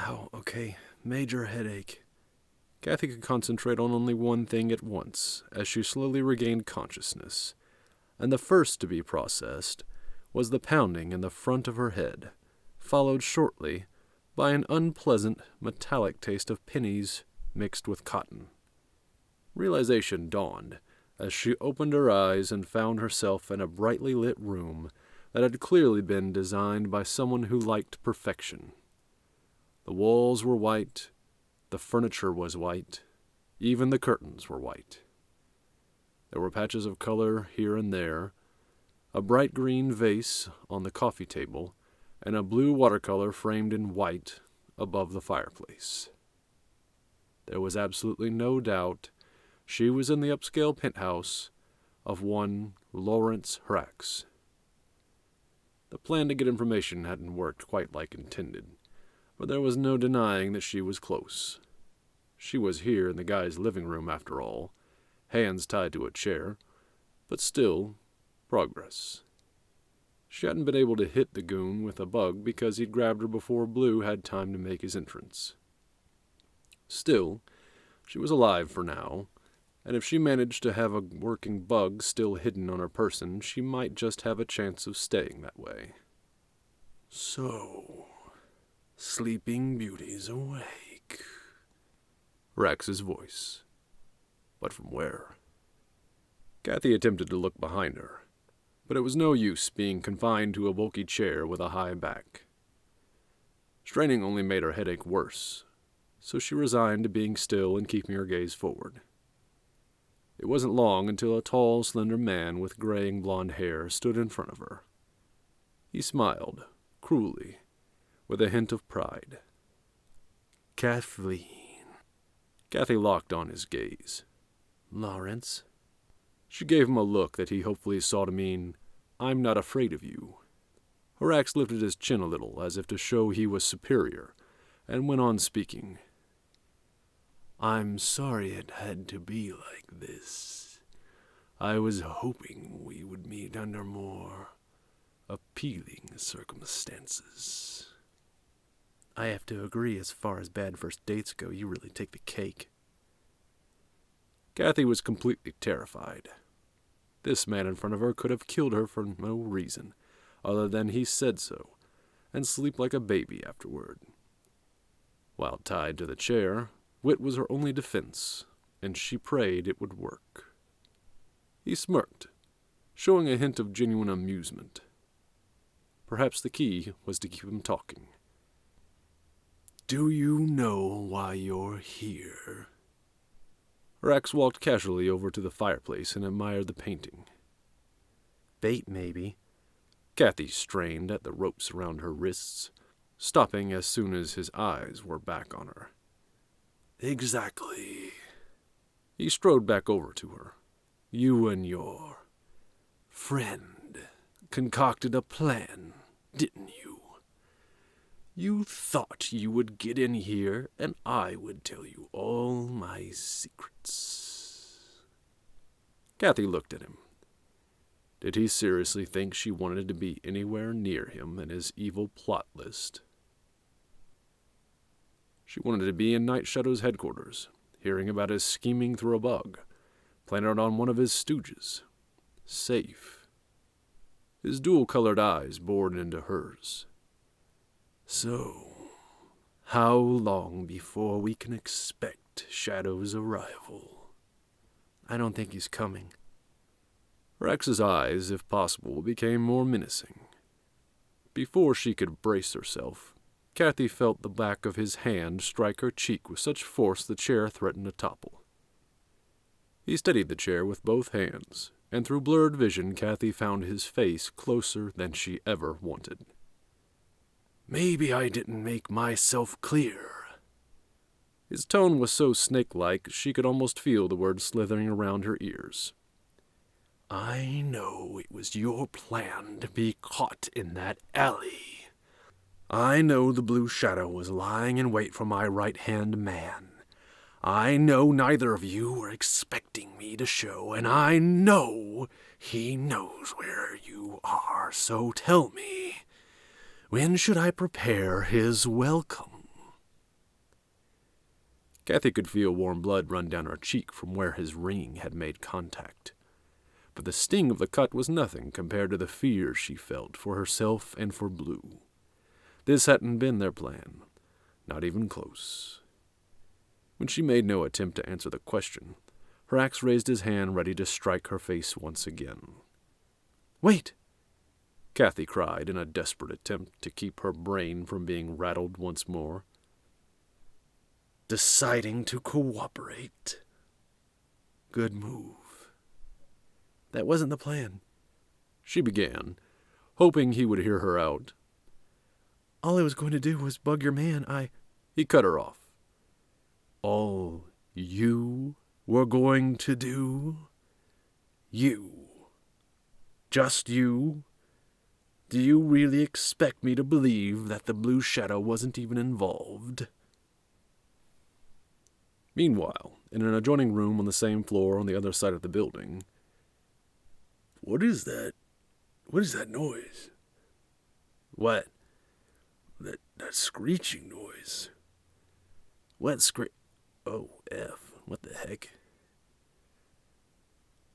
Ow, okay. Major headache. Kathy could concentrate on only one thing at once as she slowly regained consciousness, and the first to be processed was the pounding in the front of her head, followed shortly by an unpleasant metallic taste of pennies mixed with cotton. Realization dawned as she opened her eyes and found herself in a brightly lit room that had clearly been designed by someone who liked perfection. The walls were white, the furniture was white, even the curtains were white. There were patches of color here and there, a bright green vase on the coffee table, and a blue watercolor framed in white above the fireplace. There was absolutely no doubt she was in the upscale penthouse of one Lawrence Hrax. The plan to get information hadn't worked quite like intended, but there was no denying that she was close. She was here in the guy's living room after all, hands tied to a chair, but still, progress. She hadn't been able to hit the goon with a bug because he'd grabbed her before Blue had time to make his entrance. Still, she was alive for now, and if she managed to have a working bug still hidden on her person, she might just have a chance of staying that way. So, Sleeping Beauty's awake. Hrax's voice. But from where? Kathy attempted to look behind her, but it was no use being confined to a bulky chair with a high back. Straining only made her headache worse, so she resigned to being still and keeping her gaze forward. It wasn't long until a tall, slender man with graying blonde hair stood in front of her. He smiled, cruelly, with a hint of pride. Kathleen. Kathy locked on his gaze. Lawrence. She gave him a look that he hopefully saw to mean, I'm not afraid of you. Hrax lifted his chin a little, as if to show he was superior, and went on speaking. I'm sorry it had to be like this. I was hoping we would meet under more appealing circumstances. I have to agree, as far as bad first dates go, you really take the cake. Kathy was completely terrified. This man in front of her could have killed her for no reason, other than he said so, and sleep like a baby afterward. While tied to the chair, wit was her only defense, and she prayed it would work. He smirked, showing a hint of genuine amusement. Perhaps the key was to keep him talking. Do you know why you're here? Hrax walked casually over to the fireplace and admired the painting. Bait, maybe. Kathy strained at the ropes around her wrists, stopping as soon as his eyes were back on her. Exactly. He strode back over to her. You and your friend concocted a plan, didn't you? You thought you would get in here and I would tell you all my secrets. Kathy looked at him. Did he seriously think she wanted to be anywhere near him and his evil plot list? She wanted to be in Night Shadow's headquarters, hearing about his scheming through a bug, planted on one of his stooges. Safe. His dual-colored eyes bored into hers. So, how long before we can expect Shadow's arrival? I don't think he's coming. Hrax's eyes, if possible, became more menacing. Before she could brace herself, Kathy felt the back of his hand strike her cheek with such force the chair threatened to topple. He steadied the chair with both hands, and through blurred vision Kathy found his face closer than she ever wanted. Maybe I didn't make myself clear. His tone was so snake-like she could almost feel the words slithering around her ears. I know it was your plan to be caught in that alley. I know the Blue Shadow was lying in wait for my right-hand man. I know neither of you were expecting me to show, and I know he knows where you are, so tell me, when should I prepare his welcome? Kathy could feel warm blood run down her cheek from where his ring had made contact. But the sting of the cut was nothing compared to the fear she felt for herself and for Blue. This hadn't been their plan, not even close. When she made no attempt to answer the question, Hrax raised his hand ready to strike her face once again. "Wait!" Kathy cried in a desperate attempt to keep her brain from being rattled once more. "Deciding to cooperate. Good move." "That wasn't the plan," she began, hoping he would hear her out. "All I was going to do was bug your man. He cut her off. "All you were going to do? You? Just you? Do you really expect me to believe that the Blue Shadow wasn't even involved?" Meanwhile, in an adjoining room on the same floor on the other side of the building. "What is that? What is that noise?" "What?" That screeching noise." "What Oh, F. What the heck?"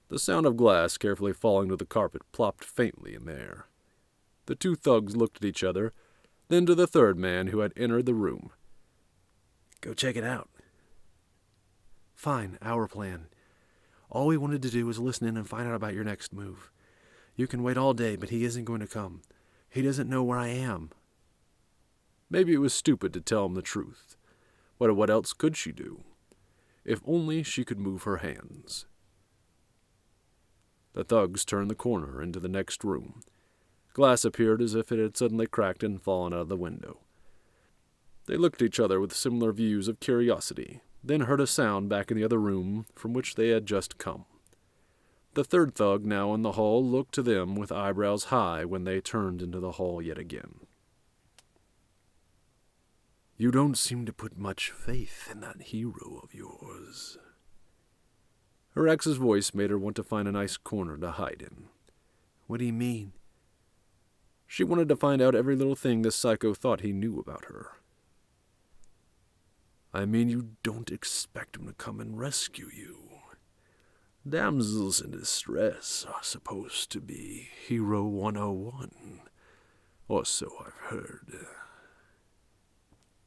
The sound of glass carefully falling to the carpet plopped faintly in the air. The two thugs looked at each other, then to the third man who had entered the room. "Go check it out." "Fine, our plan. All we wanted to do was listen in and find out about your next move. You can wait all day, but he isn't going to come. He doesn't know where I am." Maybe it was stupid to tell him the truth. But what else could she do? If only she could move her hands. The thugs turned the corner into the next room. Glass appeared as if it had suddenly cracked and fallen out of the window. They looked at each other with similar views of curiosity, then heard a sound back in the other room from which they had just come. The third thug, now in the hall, looked to them with eyebrows high when they turned into the hall yet again. "You don't seem to put much faith in that hero of yours." Her ex's voice made her want to find a nice corner to hide in. "What do you mean?" She wanted to find out every little thing this psycho thought he knew about her. "I mean you don't expect him to come and rescue you. Damsels in distress are supposed to be Hero 101, or so I've heard."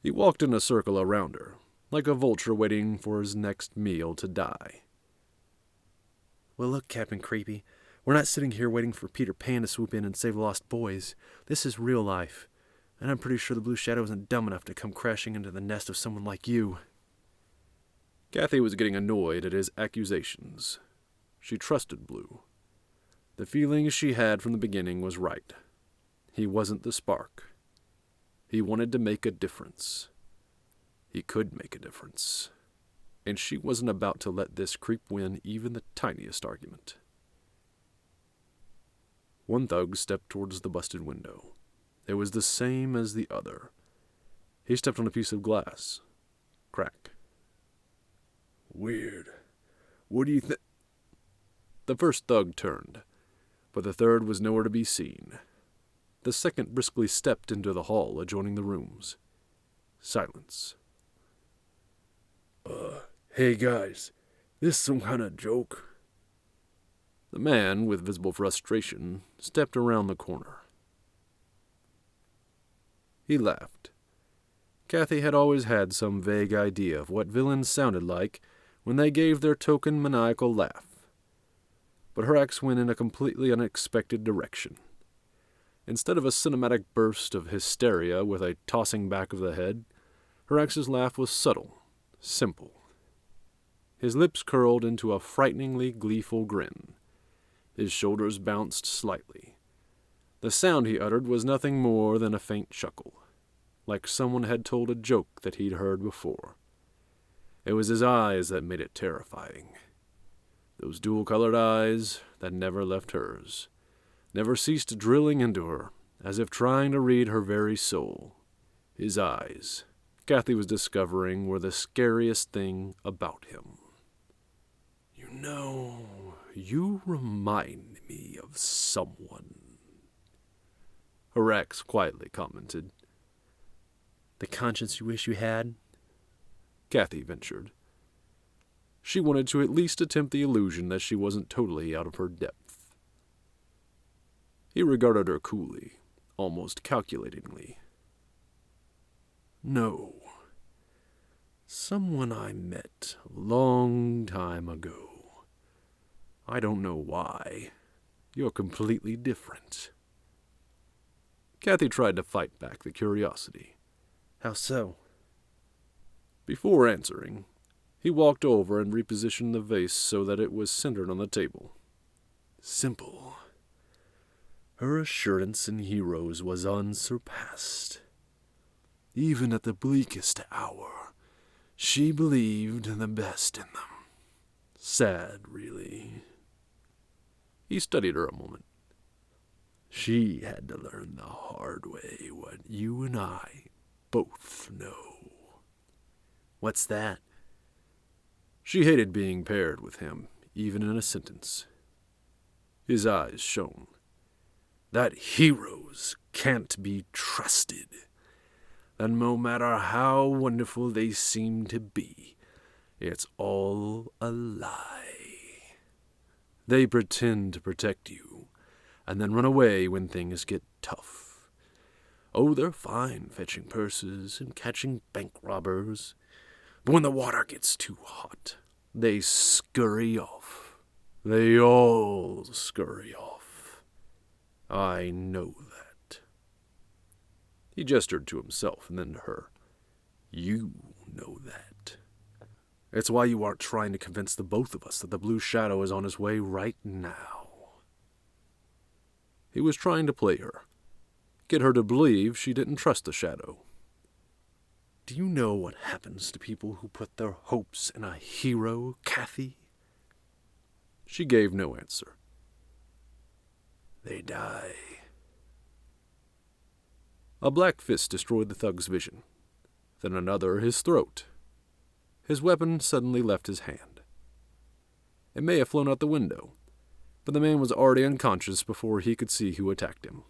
He walked in a circle around her, like a vulture waiting for his next meal to die. "Well, look, Captain Creepy, we're not sitting here waiting for Peter Pan to swoop in and save the lost boys. This is real life, and I'm pretty sure the Blue Shadow isn't dumb enough to come crashing into the nest of someone like you." Kathy was getting annoyed at his accusations. She trusted Blue. The feeling she had from the beginning was right. He wasn't the spark. He wanted to make a difference. He could make a difference. And she wasn't about to let this creep win even the tiniest argument. One thug stepped towards the busted window. It was the same as the other. He stepped on a piece of glass. Crack. "Weird. What do you think?" The first thug turned, but the third was nowhere to be seen. The second briskly stepped into the hall adjoining the rooms. Silence. Hey guys, this some kind of joke?" The man, with visible frustration, stepped around the corner. He laughed. Kathy had always had some vague idea of what villains sounded like when they gave their token maniacal laugh. But Hrax went in a completely unexpected direction. Instead of a cinematic burst of hysteria with a tossing back of the head, Hrax's laugh was subtle, simple. His lips curled into a frighteningly gleeful grin. His shoulders bounced slightly. The sound he uttered was nothing more than a faint chuckle, like someone had told a joke that he'd heard before. It was his eyes that made it terrifying. Those dual-colored eyes that never left hers, never ceased drilling into her, as if trying to read her very soul. His eyes, Kathy was discovering, were the scariest thing about him. "You know, you remind me of someone," Hrax quietly commented. "The conscience you wish you had?" Kathy ventured. She wanted to at least attempt the illusion that she wasn't totally out of her depth. He regarded her coolly, almost calculatingly. No. Someone I met a long time ago. I don't know why. You're completely different. Kathy tried to fight back the curiosity. How so? Before answering, he walked over and repositioned the vase so that it was centered on the table. Simple. Her assurance in heroes was unsurpassed. Even at the bleakest hour, she believed the best in them. Sad, really. He studied her a moment. She had to learn the hard way what you and I both know. What's that? She hated being paired with him, even in a sentence. His eyes shone. That heroes can't be trusted. And no matter how wonderful they seem to be, it's all a lie. They pretend to protect you, and then run away when things get tough. Oh, they're fine fetching purses and catching bank robbers, but when the water gets too hot, they scurry off. They all scurry off. I know that. He gestured to himself and then to her. You know that. It's why you aren't trying to convince the both of us that the Blue Shadow is on his way right now. He was trying to play her, get her to believe she didn't trust the Shadow. Do you know what happens to people who put their hopes in a hero, Kathy? She gave no answer. They die. A black fist destroyed the thug's vision, then another his throat. His weapon suddenly left his hand. It may have flown out the window, but the man was already unconscious before he could see who attacked him.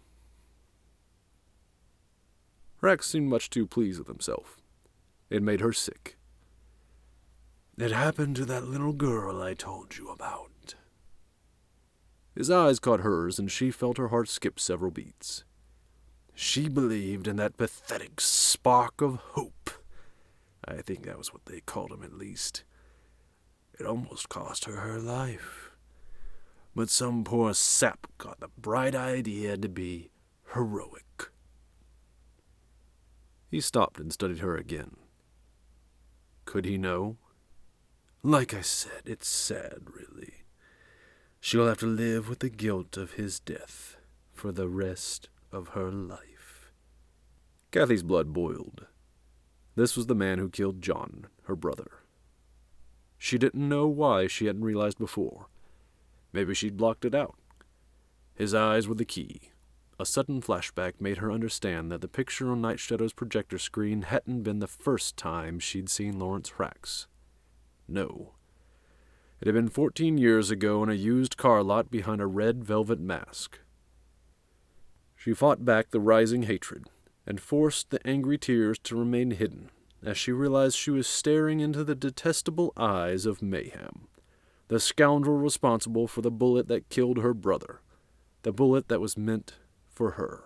Rex seemed much too pleased with himself. It made her sick. It happened to that little girl I told you about. His eyes caught hers, and she felt her heart skip several beats. She believed in that pathetic spark of hope. I think that was what they called him, at least. It almost cost her her life. But some poor sap got the bright idea to be heroic. He stopped and studied her again. Could he know? Like I said, it's sad, really. She'll have to live with the guilt of his death for the rest of her life. Kathy's blood boiled. This was the man who killed John, her brother. She didn't know why she hadn't realized before. Maybe she'd blocked it out. His eyes were the key. A sudden flashback made her understand that the picture on Night Shadow's projector screen hadn't been the first time she'd seen Lawrence Hrax. No. It had been 14 years ago in a used car lot behind a red velvet mask. She fought back the rising hatred and forced the angry tears to remain hidden as she realized she was staring into the detestable eyes of Mayhem, the scoundrel responsible for the bullet that killed her brother, the bullet that was meant for her.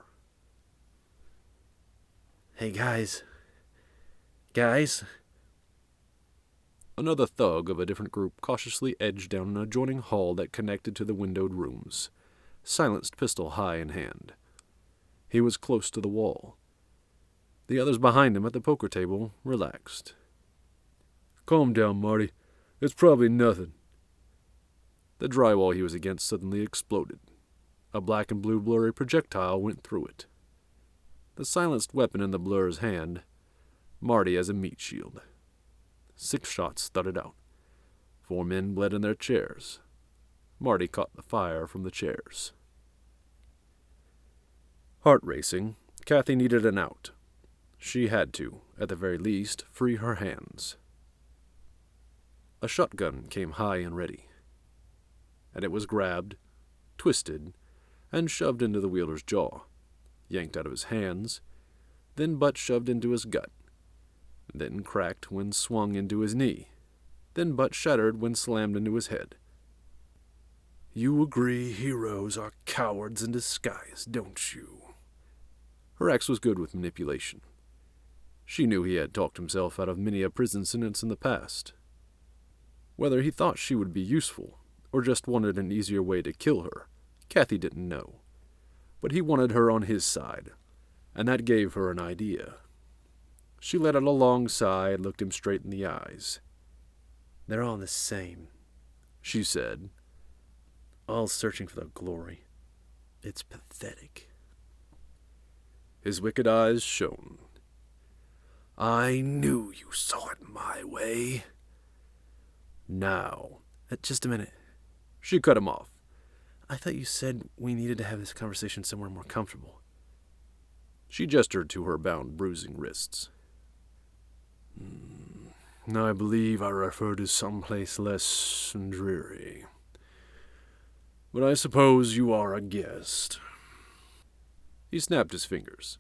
Hey, guys. Guys? Another thug of a different group cautiously edged down an adjoining hall that connected to the windowed rooms, silenced pistol high in hand. He was close to the wall. The others behind him at the poker table relaxed. Calm down, Marty. It's probably nothing. The drywall he was against suddenly exploded. A black and blue blurry projectile went through it. The silenced weapon in the blur's hand, Marty as a meat shield. 6 shots thudded out. 4 men bled in their chairs. Marty caught the fire from the chairs. Heart racing, Kathy needed an out. She had to, at the very least, free her hands. A shotgun came high and ready, and it was grabbed, twisted, and shoved into the wielder's jaw, yanked out of his hands, then butt shoved into his gut. then cracked when swung into his knee, then butt shattered when slammed into his head. "You agree heroes are cowards in disguise, don't you?" Her ex was good with manipulation. She knew he had talked himself out of many a prison sentence in the past. Whether he thought she would be useful, or just wanted an easier way to kill her, Kathy didn't know. But he wanted her on his side, and that gave her an idea. She let out a long sigh and looked him straight in the eyes. "They're all the same," she said. "All searching for the glory. It's pathetic." His wicked eyes shone. "I knew you saw it my way." "Now." Just a minute." She cut him off. "I thought you said we needed to have this conversation somewhere more comfortable." She gestured to her bound, bruising wrists. "I believe I refer to someplace less dreary. But I suppose you are a guest." He snapped his fingers.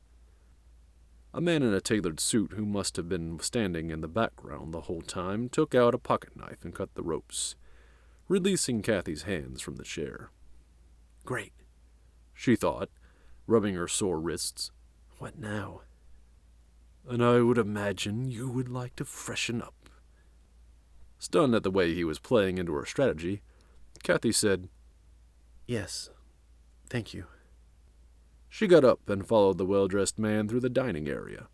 A man in a tailored suit, who must have been standing in the background the whole time, took out a pocket knife and cut the ropes, releasing Kathy's hands from the chair. "Great," she thought, rubbing her sore wrists. "What now?" "And I would imagine you would like to freshen up." Stunned at the way he was playing into her strategy, Kathy said, "Yes, thank you." She got up and followed the well-dressed man through the dining area,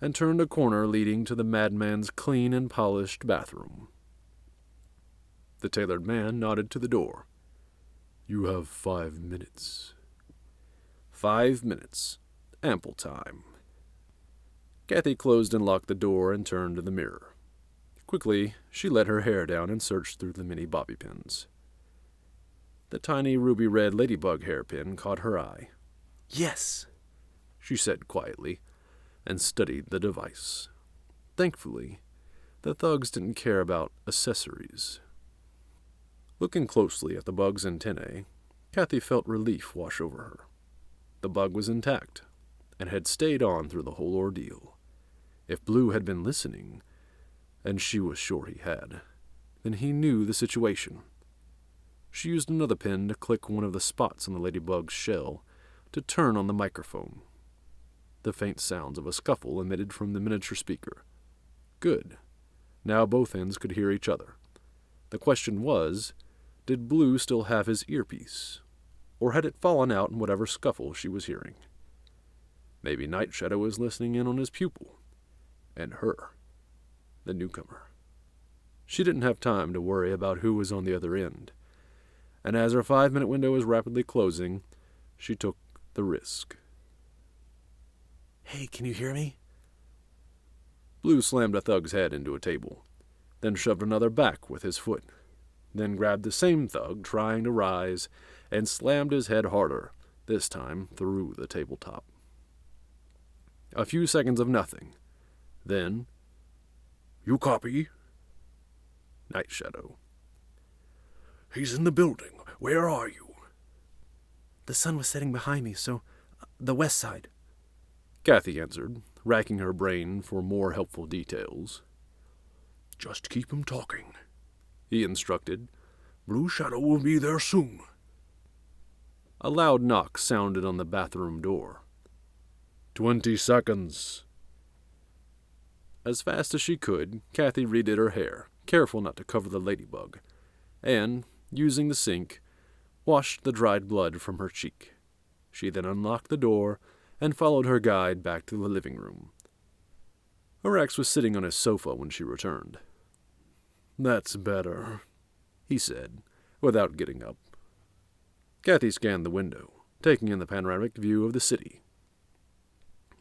and turned a corner leading to the madman's clean and polished bathroom. The tailored man nodded to the door. "You have 5 minutes." 5 minutes. Ample time. Kathy closed and locked the door and turned to the mirror. Quickly, she let her hair down and searched through the many bobby pins. The tiny ruby-red ladybug hairpin caught her eye. "Yes," she said quietly, and studied the device. Thankfully, the thugs didn't care about accessories. Looking closely at the bug's antennae, Kathy felt relief wash over her. The bug was intact, and had stayed on through the whole ordeal. If Blue had been listening, and she was sure he had, then he knew the situation. She used another pin to click one of the spots on the ladybug's shell to turn on the microphone. The faint sounds of a scuffle emitted from the miniature speaker. Good. Now both ends could hear each other. The question was, did Blue still have his earpiece, or had it fallen out in whatever scuffle she was hearing? Maybe Night Shadow was listening in on his pupil, and her, the newcomer. She didn't have time to worry about who was on the other end, and as her 5-minute window was rapidly closing, she took the risk. "Hey, can you hear me?" Blue slammed a thug's head into a table, then shoved another back with his foot, then grabbed the same thug trying to rise and slammed his head harder, this time through the tabletop. A few seconds of nothing. Then, "You copy?" Night Shadow. "He's in the building. Where are you?" "The sun was setting behind me, so the west side," Kathy answered, racking her brain for more helpful details. "Just keep him talking," he instructed. "Blue Shadow will be there soon." A loud knock sounded on the bathroom door. 20 seconds. As fast as she could, Kathy redid her hair, careful not to cover the ladybug, and, using the sink, washed the dried blood from her cheek. She then unlocked the door and followed her guide back to the living room. Her ex was sitting on his sofa when she returned. "That's better," he said, without getting up. Kathy scanned the window, taking in the panoramic view of the city.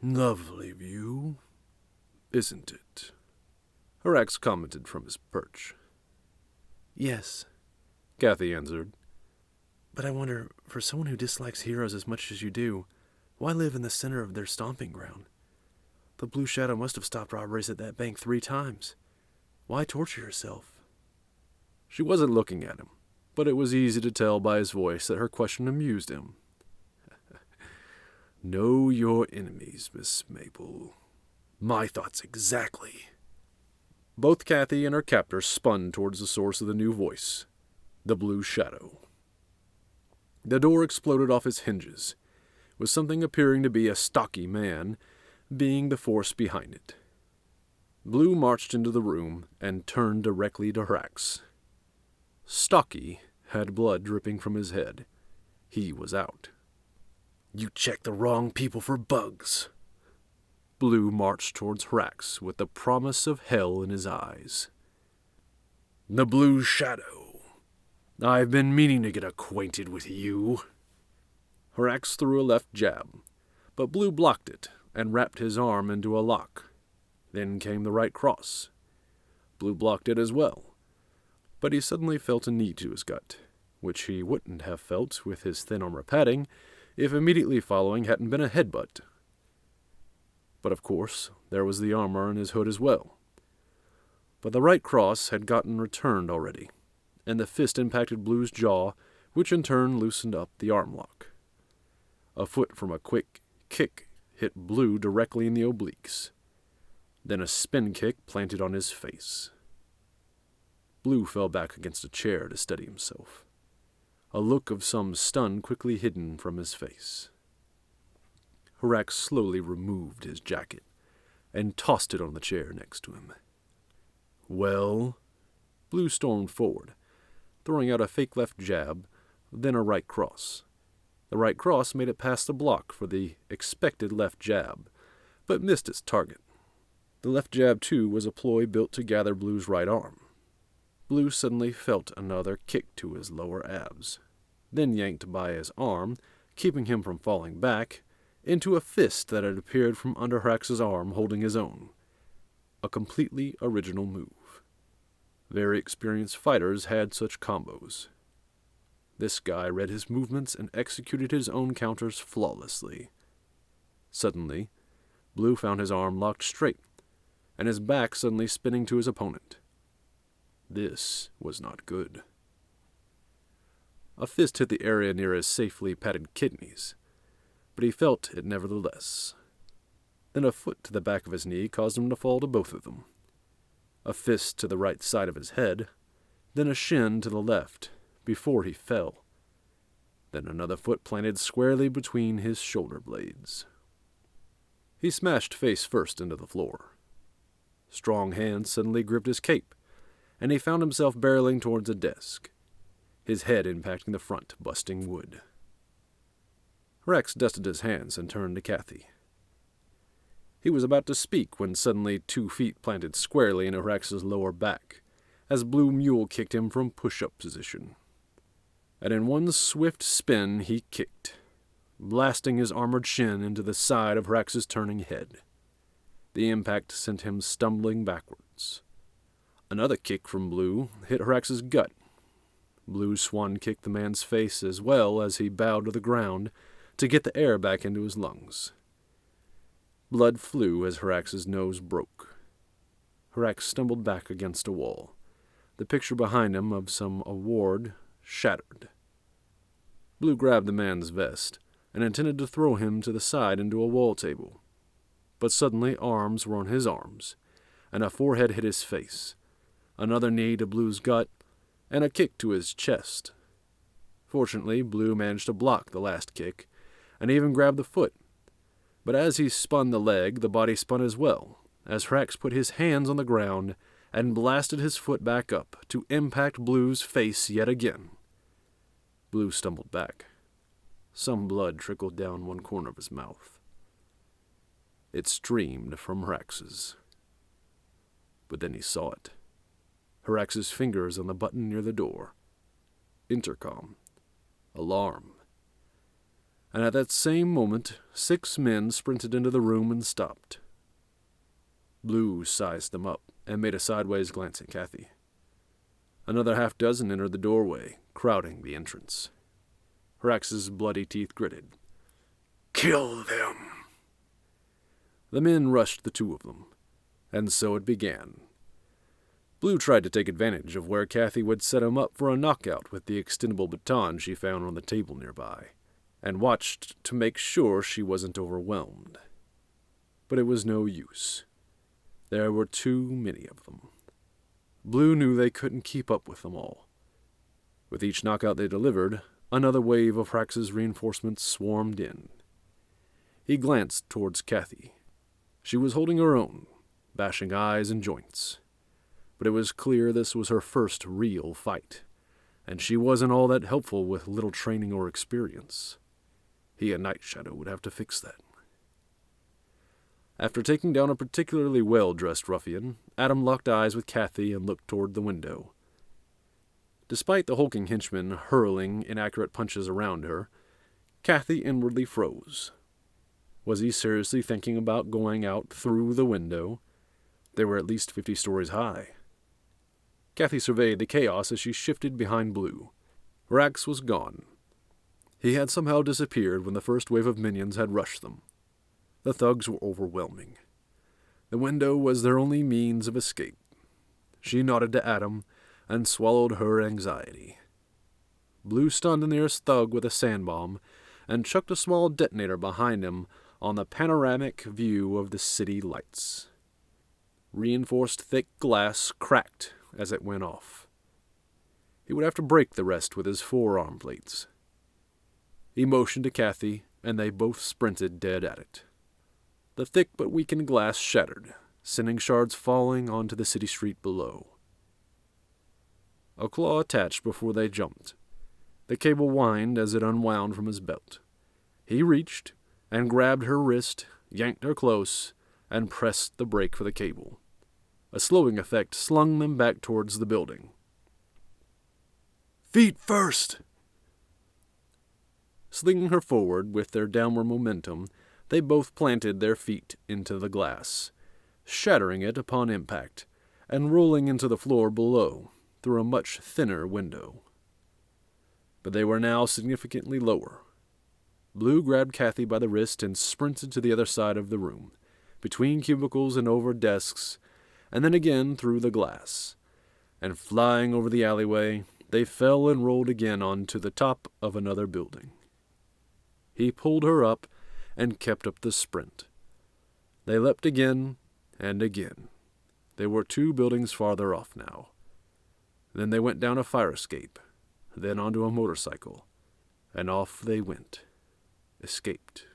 "Lovely view, isn't it?" Her ex commented from his perch. "Yes," Kathy answered. "But I wonder, for someone who dislikes heroes as much as you do, why live in the center of their stomping ground? The Blue Shadow must have stopped robberies at that bank 3 times. Why torture yourself?" She wasn't looking at him, but it was easy to tell by his voice that her question amused him. "Know your enemies, Miss Maple." "My thoughts exactly," Both Kathy and her captor spun towards the source of the new voice, the Blue Shadow. The door exploded off its hinges, with something appearing to be a stocky man being the force behind it. Blue marched into the room and turned directly to Hrax. Stocky had blood dripping from his head. He was out. "You checked the wrong people for bugs." Blue marched towards Hrax with the promise of hell in his eyes. "The Blue Shadow. I've been meaning to get acquainted with you." Hrax threw a left jab, but Blue blocked it and wrapped his arm into a lock. Then came the right cross. Blue blocked it as well, but he suddenly felt a knee to his gut, which he wouldn't have felt with his thin armor padding if immediately following hadn't been a headbutt. But of course, there was the armor and his hood as well. But the right cross had gotten returned already, and the fist impacted Blue's jaw, which in turn loosened up the arm lock. A foot from a quick kick hit Blue directly in the obliques. Then a spin kick planted on his face. Blue fell back against a chair to steady himself, a look of some stun quickly hidden from his face. Hrax slowly removed his jacket and tossed it on the chair next to him. "Well?" Blue stormed forward, throwing out a fake left jab, then a right cross. The right cross made it past the block for the expected left jab, but missed its target. The left jab, too, was a ploy built to gather Blue's right arm. Blue suddenly felt another kick to his lower abs, then yanked by his arm, keeping him from falling back, into a fist that had appeared from under Hrax's arm holding his own. A completely original move. Very experienced fighters had such combos. This guy read his movements and executed his own counters flawlessly. Suddenly, Blue found his arm locked straight, and his back suddenly spinning to his opponent. This was not good. A fist hit the area near his safely padded kidneys, but he felt it nevertheless. Then a foot to the back of his knee caused him to fall to both of them. A fist to the right side of his head, then a shin to the left, before he fell. Then another foot planted squarely between his shoulder blades. He smashed face first into the floor. Strong hands suddenly gripped his cape, and he found himself barreling towards a desk, his head impacting the front, busting wood. Hrax dusted his hands and turned to Kathy. He was about to speak when suddenly 2 feet planted squarely into Hrax's lower back, as Blue Mule kicked him from push-up position. And in one swift spin he kicked, blasting his armored shin into the side of Hrax's turning head. The impact sent him stumbling backwards. Another kick from Blue hit Hrax's gut. Blue swan kicked the man's face as well as he bowed to the ground to get the air back into his lungs. Blood flew as Hrax's nose broke. Hrax stumbled back against a wall, the picture behind him of some award shattered. Blue grabbed the man's vest and intended to throw him to the side into a wall table. But suddenly arms were on his arms, and a forehead hit his face, another knee to Blue's gut, and a kick to his chest. Fortunately, Blue managed to block the last kick, and even grabbed the foot. But as he spun the leg, the body spun as well, as Hrax put his hands on the ground and blasted his foot back up to impact Blue's face yet again. Blue stumbled back. Some blood trickled down one corner of his mouth. It streamed from Hrax's. But then he saw it. Hrax's fingers on the button near the door. Intercom. Alarm. And at that same moment, 6 men sprinted into the room and stopped. Blue sized them up and made a sideways glance at Kathy. Another half-dozen entered the doorway, crowding the entrance. Hrax's bloody teeth gritted. "Kill them!" The men rushed the 2 of them, and so it began. Blue tried to take advantage of where Kathy would set him up for a knockout with the extendable baton she found on the table nearby, and watched to make sure she wasn't overwhelmed. But it was no use. There were too many of them. Blue knew they couldn't keep up with them all. With each knockout they delivered, another wave of Hrax's reinforcements swarmed in. He glanced towards Kathy. She was holding her own, bashing eyes and joints. But it was clear this was her first real fight, and she wasn't all that helpful with little training or experience. He and Night Shadow would have to fix that. After taking down a particularly well-dressed ruffian, Adam locked eyes with Kathy and looked toward the window. Despite the hulking henchman hurling inaccurate punches around her, Kathy inwardly froze. Was he seriously thinking about going out through the window? They were at least 50 stories high. Kathy surveyed the chaos as she shifted behind Blue. Hrax was gone. He had somehow disappeared when the first wave of minions had rushed them. The thugs were overwhelming. The window was their only means of escape. She nodded to Adam and swallowed her anxiety. Blue stunned the nearest thug with a sand bomb and chucked a small detonator behind him on the panoramic view of the city lights. Reinforced thick glass cracked as it went off. He would have to break the rest with his forearm plates. He motioned to Kathy, and they both sprinted dead at it. The thick but weakened glass shattered, sending shards falling onto the city street below. A claw attached before they jumped. The cable whined as it unwound from his belt. He reached and grabbed her wrist, yanked her close, and pressed the brake for the cable. A slowing effect slung them back towards the building. "Feet first!" Slinging her forward with their downward momentum, they both planted their feet into the glass, shattering it upon impact, and rolling into the floor below through a much thinner window. But they were now significantly lower. Blue grabbed Kathy by the wrist and sprinted to the other side of the room, between cubicles and over desks, and then again through the glass. And flying over the alleyway, they fell and rolled again onto the top of another building. He pulled her up and kept up the sprint. They leapt again and again. They were 2 buildings farther off now. Then they went down a fire escape, then onto a motorcycle, and off they went. Escaped.